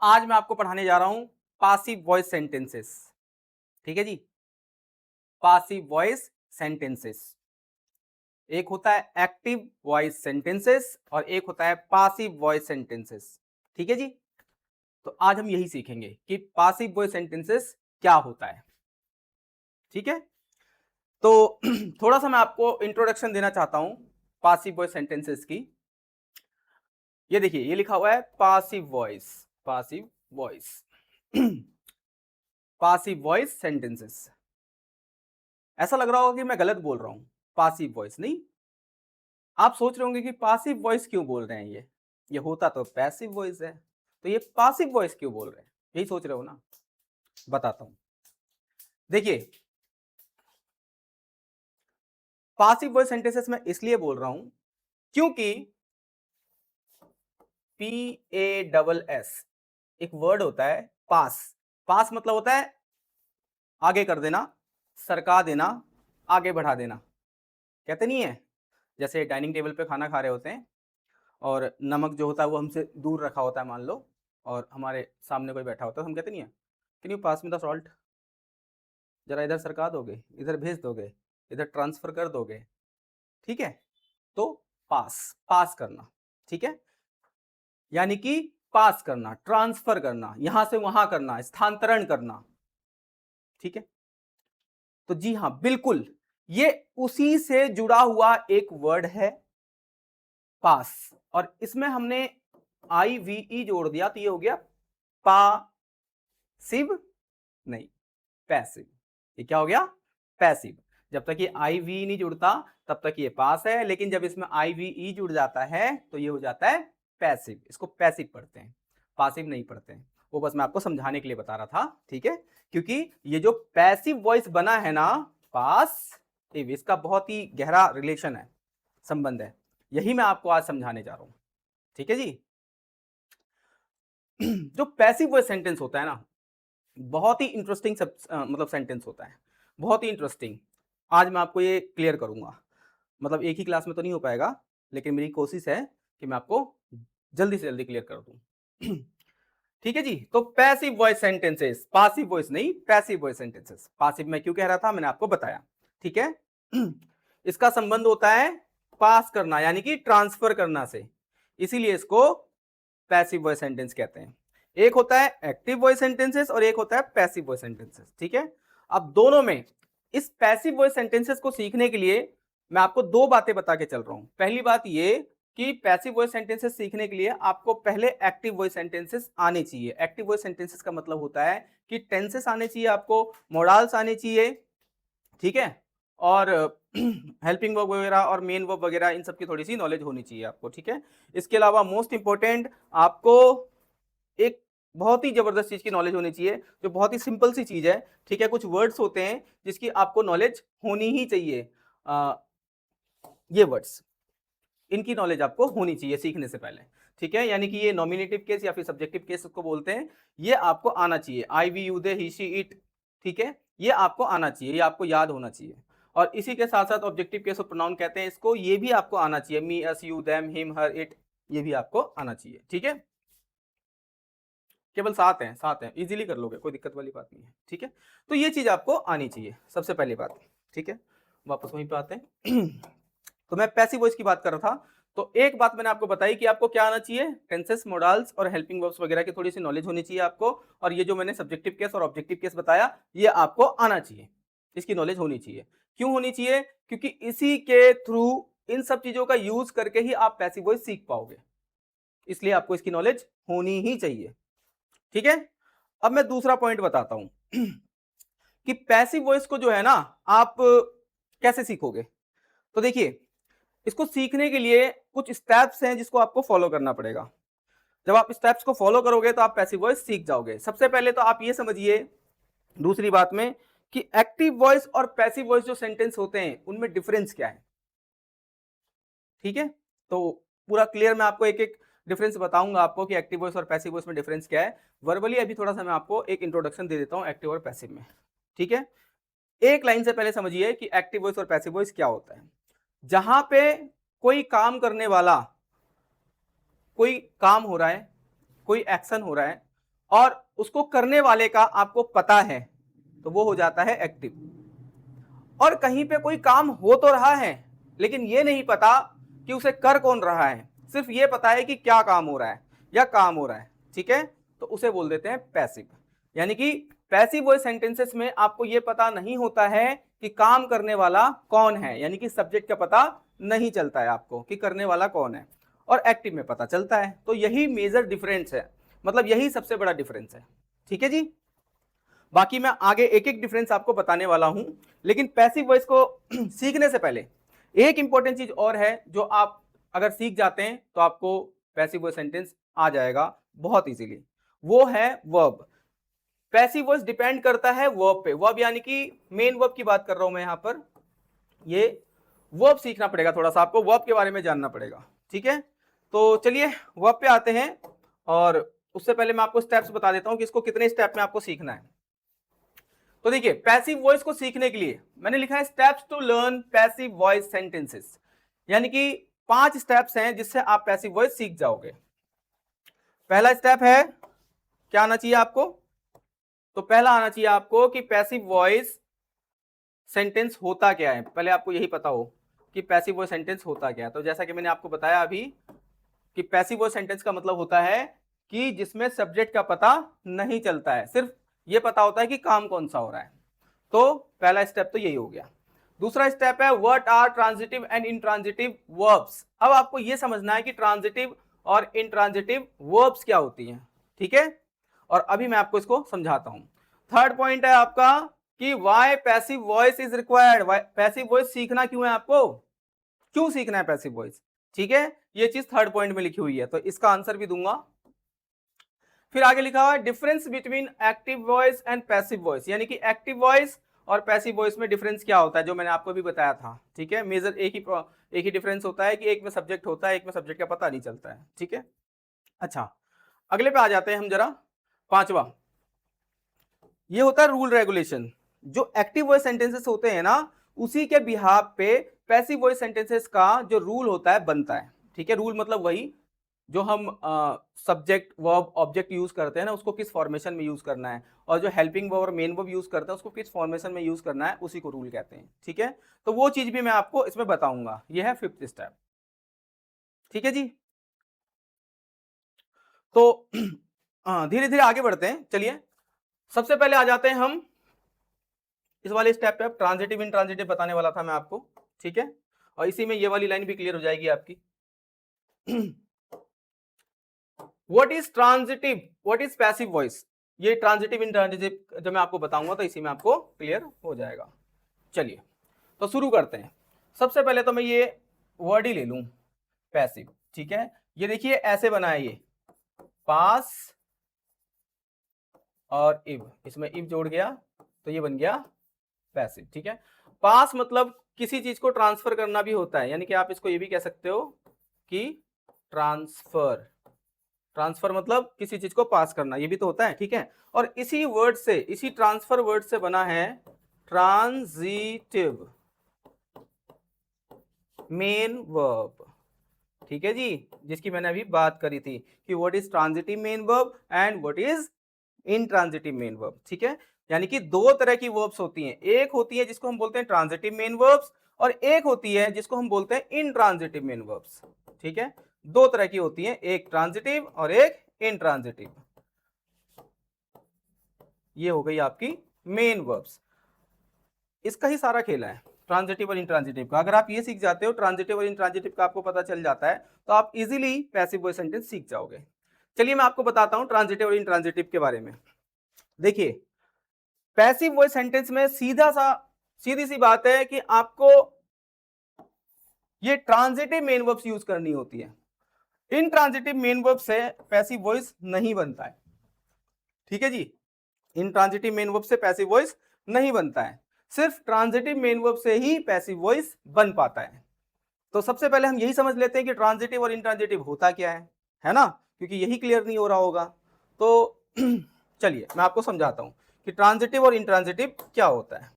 आज मैं आपको पढ़ाने जा रहा हूं पासिव वॉइस सेंटेंसेस। ठीक है जी, पासिव वॉइस सेंटेंसेस। एक होता है एक्टिव वॉइस सेंटेंसेस और एक होता है पासिव वॉइस सेंटेंसेस। ठीक है जी, तो आज हम यही सीखेंगे कि पासिव वॉइस सेंटेंसेस क्या होता है। ठीक है, तो थोड़ा सा मैं आपको इंट्रोडक्शन देना चाहता हूं पासिव वॉइस सेंटेंसेस की। ये देखिए, ये लिखा हुआ है passive voice, passive voice passive voice sentences. ऐसा लग रहा होगा कि मैं गलत बोल रहा हूं, पासिव वॉइस नहीं। आप सोच रहे होंगे कि पासिव वॉइस क्यों बोल रहे हैं, ये होता तो पैसिव वॉइस है, तो ये पासिव वॉइस क्यों बोल रहे हैं, यही सोच रहे हो ना। बताता हूं, देखिए पासिव वॉइस सेंटेंसेस में इसलिए बोल रहा हूं क्योंकि PASS एक वर्ड होता है पास। पास मतलब होता है आगे कर देना, सरका देना, आगे बढ़ा देना। कहते नहीं है, जैसे डाइनिंग टेबल पे खाना खा रहे होते हैं और नमक जो होता है वो हमसे दूर रखा होता है मान लो, और हमारे सामने कोई बैठा होता है, तो हम कहते नहीं है कैन यू पास में द सॉल्ट, जरा इधर सरका दोगे, इधर भेज दोगे, इधर ट्रांसफर कर दोगे। ठीक है, तो पास, पास करना। ठीक है, यानी कि पास करना, ट्रांसफर करना, यहां से वहां करना, स्थानांतरण करना। ठीक है, तो जी हां बिल्कुल, ये उसी से जुड़ा हुआ एक वर्ड है पास, और इसमें हमने IVE जोड़ दिया तो ये हो गया पासिव, नहीं पैसिव। ये क्या हो गया, पैसिव। जब तक ये IV नहीं जुड़ता तब तक ये पास है, लेकिन जब इसमें IVE जुड़ जाता है तो ये हो जाता है पैसिव। इसको पैसिव पढ़ते हैं, पासिव नहीं पढ़ते हैं। वो बस मैं आपको समझाने के लिए बता रहा था। ठीक है, क्योंकि ये जो पैसिव वॉइस बना है ना, पासिव, इसका बहुत ही गहरा रिलेशन है, संबंध है। यही मैं आपको आज समझाने जा रहा हूं। ठीक है जी, जो पैसिव वॉइस सेंटेंस होता है ना, बहुत ही इंटरेस्टिंग मतलब सेंटेंस होता है, बहुत ही इंटरेस्टिंग। आज मैं आपको ये क्लियर करूंगा, मतलब एक ही क्लास में तो नहीं हो पाएगा, लेकिन मेरी कोशिश है कि मैं आपको जल्दी से जल्दी क्लियर कर दूं। ठीक है जी, तो passive voice sentences, passive voice नहीं, पैसिव वॉइस सेंटेंसेस। पासिव मैं क्यों कह रहा था, मैंने आपको बताया। ठीक है, इसका संबंध होता है पास करना यानी कि ट्रांसफर करना से, इसीलिए इसको पैसिव वॉइस सेंटेंस कहते हैं। एक होता है एक्टिव वॉइस सेंटेंसेस और एक होता है पैसिव वॉइस सेंटेंसेस। ठीक है, अब दोनों में इस पैसिव वॉइस सेंटेंसेस को सीखने के लिए मैं आपको दो बातें बता के चल रहा हूं। पहली बात ये कि पैसिव वॉइस सेंटेंसेस सीखने के लिए आपको पहले एक्टिव वॉइस सेंटेंसेस आने चाहिए। एक्टिव वॉइस सेंटेंसेस का मतलब होता है कि टेंसेस आने चाहिए आपको, मोडाल्स आने चाहिए। ठीक है, और हेल्पिंग वर्ब वगैरह और मेन वर्ब वगैरह, इन सब की थोड़ी सी नॉलेज होनी चाहिए आपको। ठीक है, इसके अलावा मोस्ट इंपॉर्टेंट आपको एक बहुत ही जबरदस्त चीज की नॉलेज होनी चाहिए, जो बहुत ही सिंपल सी चीज है। ठीक है, कुछ वर्ड्स होते हैं जिसकी आपको नॉलेज होनी ही चाहिए। ये वर्ड्स, इनकी नॉलेज आपको होनी चाहिए सीखने से पहले। ठीक है, यानी कि ये नॉमिनेटिव केस या फिर सब्जेक्टिव केस उसको बोलते हैं, ये आपको आना चाहिए। I we you they he she it, ठीक है, ये आपको आना चाहिए, ये आपको याद होना चाहिए। और इसी के साथ साथ ऑब्जेक्टिव केस और प्रोनाउन कहते हैं इसको, ये भी आपको आना चाहिए। Me, us, you, them, him, her, it, ये भी आपको आना चाहिए। ठीक है, केवल 7 हैं, इजीली कर लोगे, कोई दिक्कत वाली बात नहीं है। ठीक है, तो ये चीज आपको आनी चाहिए, सबसे पहली बात। ठीक है, वापस वहीं पे आते हैं। तो मैं पैसिव वॉइस की बात कर रहा था, तो एक बात मैंने आपको बताई कि आपको क्या आना चाहिए, टेंसेस, मोडाल्स और हेल्पिंग वर्ब्स वगैरह की थोड़ी सी नॉलेज होनी चाहिए आपको। और ये जो मैंने सब्जेक्टिव केस और ऑब्जेक्टिव केस बताया, ये आपको आना चाहिए, इसकी नॉलेज होनी चाहिए। क्यों होनी चाहिए, क्योंकि इसी के थ्रू, इन सब चीजों का यूज करके ही आप पैसिव वॉइस सीख पाओगे, इसलिए आपको इसकी नॉलेज होनी ही चाहिए। ठीक है, अब मैं दूसरा पॉइंट बताता हूं कि पैसिव वॉइस को जो है ना, आप कैसे सीखोगे। तो देखिए, इसको सीखने के लिए कुछ स्टेप्स हैं जिसको आपको फॉलो करना पड़ेगा। जब आप स्टेप्स को फॉलो करोगे तो आप पैसिव वॉइस सीख जाओगे। सबसे पहले तो आप ये समझिए, दूसरी बात में, कि एक्टिव वॉइस और पैसिव वॉइस जो सेंटेंस होते हैं उनमें डिफरेंस क्या है। ठीक है, तो पूरा क्लियर मैं आपको एक एक डिफरेंस बताऊंगा आपको कि एक्टिव वॉइस और पैसिव वॉइस में डिफरेंस क्या है। वर्बली अभी थोड़ा सा मैं आपको एक इंट्रोडक्शन दे देता हूं एक्टिव और पैसिव में। ठीक है, एक लाइन से पहले समझिए कि एक्टिव वॉइस और पैसिव वॉइस क्या होता है। जहां पे कोई काम करने वाला, कोई काम हो रहा है, कोई एक्शन हो रहा है, और उसको करने वाले का आपको पता है तो वो हो जाता है एक्टिव। और कहीं पे कोई काम हो तो रहा है लेकिन ये नहीं पता कि उसे कर कौन रहा है, सिर्फ ये पता है कि क्या काम हो रहा है या काम हो रहा है, ठीक है, तो उसे बोल देते हैं पैसिव। यानी कि पैसिव वॉइस सेंटेंसेस में आपको ये पता नहीं होता है कि काम करने वाला कौन है, यानी कि सब्जेक्ट का पता नहीं चलता है आपको कि करने वाला कौन है, और एक्टिव में पता चलता है। तो यही मेजर डिफरेंस है, मतलब यही सबसे बड़ा डिफरेंस है, ठीक है जी। बाकी मैं आगे एक एक डिफरेंस आपको बताने वाला हूं, लेकिन पैसिव वॉइस को सीखने से पहले एक इंपॉर्टेंट चीज और है जो आप अगर सीख जाते हैं तो आपको पैसिव वॉइस सेंटेंस आ जाएगा बहुत इजीली, वो है वर्ब। पैसिव वॉइस डिपेंड करता है वर्ब पे, वर्ब यानी कि मेन वर्ब की बात कर रहा हूं मैं यहां पर। ये वर्ब सीखना पड़ेगा, थोड़ा सा आपको वर्ब के बारे में जानना पड़ेगा, ठीक है। तो चलिए वर्ब पे आते हैं, और उससे पहले मैं आपको स्टेप्स बता देता हूं कि इसको कितने स्टेप में आपको सीखना है। तो देखिए पैसिव वॉइस को सीखने के लिए मैंने लिखा है steps to learn passive voice sentences, यानी कि 5 स्टेप्स हैं जिससे आप पैसिव वॉइस सीख जाओगे। पहला स्टेप है क्या आना चाहिए आपको, तो पहला आना चाहिए आपको कि पैसिव वॉइस सेंटेंस होता क्या है, पहले आपको यही पता हो कि पैसिव वॉइस सेंटेंस होता क्या है। तो जैसा कि मैंने आपको बताया अभी कि पैसिव वॉइस सेंटेंस का मतलब होता है कि जिसमें सब्जेक्ट का पता नहीं चलता है, सिर्फ ये पता होता है कि काम कौन सा हो रहा है। तो पहला स्टेप तो यही हो गया। दूसरा स्टेप है what are transitive and intransitive verbs. अब आपको यह समझना है कि ट्रांजिटिव और इंट्रांजिटिव वर्ब्स क्या होती हैं, ठीक है, और अभी मैं आपको इसको समझाता हूं। थर्ड पॉइंट है आपका कि why passive voice is required, passive voice सीखना क्यों है आपको, क्यों सीखना है पैसिव वॉइस, ठीक है, ये चीज थर्ड पॉइंट में लिखी हुई है, तो इसका आंसर भी दूंगा। फिर आगे लिखा हुआ है difference between active voice and passive voice, यानी कि एक्टिव वॉइस और पैसिव वॉइस में डिफरेंस क्या होता है, जो मैंने आपको भी बताया था, ठीक है। मेजर एक ही डिफरेंस होता है कि एक में सब्जेक्ट होता है, एक में सब्जेक्ट का पता नहीं चलता है, ठीक है। अच्छा, अगले पे आ जाते हैं हम जरा, पांचवा, ये होता है रूल रेगुलेशन। जो एक्टिव वॉइस सेंटेंसेस होते हैं ना, उसी के बिहाफ पे पैसिव वॉइस सेंटेंसेस का जो रूल होता है बनता है, ठीक है। रूल मतलब वही जो हम सब्जेक्ट वर्ब ऑब्जेक्ट यूज करते हैं ना, उसको किस फॉर्मेशन में यूज करना है, और जो हेल्पिंग वर्ब और मेन वर्ब यूज करते हैं उसको किस फॉर्मेशन में यूज करना है, उसी को रूल कहते हैं, ठीक है। तो वो चीज भी मैं आपको इसमें बताऊंगा, ये है फिफ्थ स्टेप, ठीक है जी। तो धीरे धीरे आगे बढ़ते हैं, चलिए सबसे पहले आ जाते हैं हम इस वाले स्टेप पे। अब ट्रांजिटिव इंट्रांजिटिव बताने वाला था मैं आपको, ठीक है, और इसी में ये वाली लाइन भी क्लियर हो जाएगी आपकी। What is transitive, what is passive voice, ये ट्रांजिटिव इंट्रांजिटिव जब मैं आपको बताऊंगा तो इसी में आपको क्लियर हो जाएगा। चलिए तो शुरू करते हैं। सबसे पहले तो मैं ये वर्ड ही ले लूं पैसिव, ठीक है। ये देखिए ऐसे बना है, ये पास और इव, इसमें इव जोड़ गया तो ये बन गया पैसिव, ठीक है। पास मतलब किसी चीज को ट्रांसफर करना भी होता है, यानी कि आप इसको ये भी कह सकते हो कि ट्रांसफर, ट्रांसफर मतलब किसी चीज को पास करना, ये भी तो होता है, ठीक है। और इसी वर्ड से, इसी ट्रांसफर वर्ड से बना है ट्रांजिटिव मेन वर्ब, ठीक है जी, जिसकी मैंने अभी बात करी थी कि what is transitive main verb and what is intransitive main verb, ठीक है। यानी कि दो तरह की वर्ब्स होती हैं, एक होती है जिसको हम बोलते हैं ट्रांजिटिव मेन वर्ब्स, और एक होती है जिसको हम बोलते हैं इनट्रांजिटिव मेन वर्ब्स, ठीक है। दो तरह की होती हैं, एक ट्रांजिटिव और एक इनट्रांजिटिव। ये हो गई आपकी मेन वर्ब्स, इसका ही सारा खेला है ट्रांजिटिव और इंट्रांजिटिव का। अगर आप ये सीख जाते हो, ट्रांजिटिव और इंट्रांजिटिव का आपको पता चल जाता है, तो आप इजीली पैसिव वॉइस सेंटेंस सीख जाओगे। चलिए मैं आपको बताता हूं ट्रांजिटिव और इंट्रांजिटिव के बारे में। देखिए पैसिव वॉइस सेंटेंस में सीधी सी बात है कि आपको ये ट्रांजिटिव मेन वर्ब्स यूज करनी होती है। इनट्रांजिटिव मेन वर्ब से पैसिव वॉइस नहीं बनता है, ठीक है जी। इनट्रांजिटिव मेन वर्ब से पैसिव वॉइस नहीं बनता है, सिर्फ ट्रांजिटिव मेन वर्ब से ही पैसिव वॉइस बन पाता है। तो सबसे पहले हम यही समझ लेते हैं कि ट्रांजिटिव और इंट्रांजिटिव होता क्या है ना, क्योंकि यही क्लियर नहीं हो रहा होगा। तो चलिए मैं आपको समझाता हूं कि ट्रांजिटिव और इंट्रांजिटिव क्या होता है।